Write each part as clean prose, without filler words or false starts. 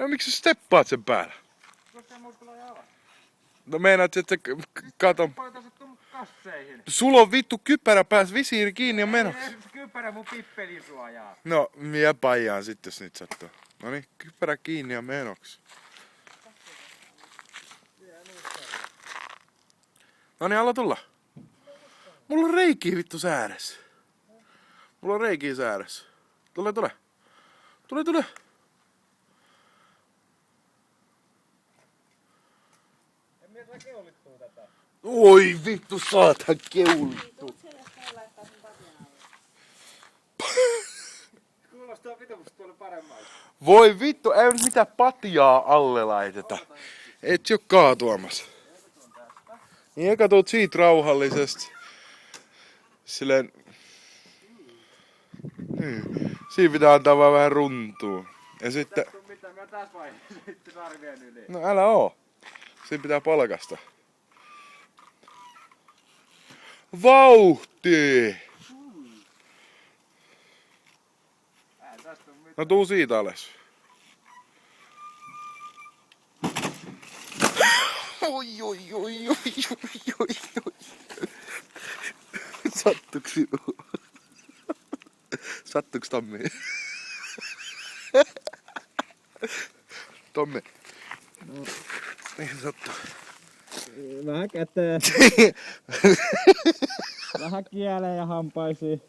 No miksi sä steppaat sen päällä? Koska mulla tulee jalat. No meinaat, että kato. Paljon sattuu mun kasseihin. Sulla on vittu kypärä pääs visiiri kiinni ja menoksi. Ei kypärä mun pippeli suojaa. No, mie paijaan sit jos nyt sattuu. Noniin, kypärä kiinni ja menoksi. Noniin, alla tulla. Mulla on reikiä vittu säädessä. Mulla on reikiä säädessä. Tule. Tule. En mies saa keulittua tätä. Oi vittu saatan keulittu. Kuulostaa vitumusta tuolla paremmalta. Voi vittu, ei nyt mitään patjaa alle laiteta. Et se oo kaatuamassa. Niin eka tuut siitä rauhallisesti. Silleen... Siinä pitää antaa vaan vähän runtua. Ja sitten... Tässä on mitään, mä tässä vaiheessa sitten sarvien yli. No älä oo. Siinä pitää palkasta. Vauhti! No tuu siitä alas. Oi. Sattuks sinua? Sattuks Tommi? Tommi. Niin sattuu. Vähän käteen. Vähän kieleen ja hampaisiin.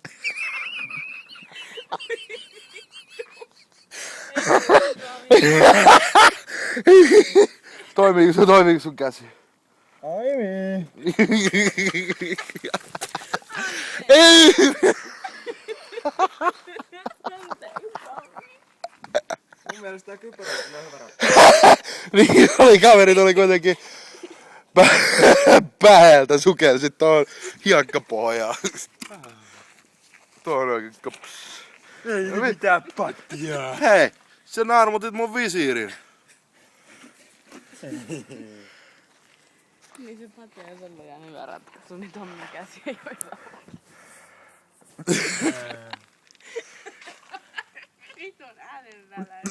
Toimiiko sun käsi? Toimii. Ei! Mun mielestä tää kypärä on kyllä hyvä ratkaisu. Niin oli, kaverit oli kuitenkin päältä sukelsit tuohon hiekkapohjaan. Tuo on oikein Ei mitään patjaa. Hei, sä naarmutit mun visiirin. Niin se patja ja sulla on ihan hyvä ratkaisu, niin Tommin käsi ei ole Vitun älyväläinen.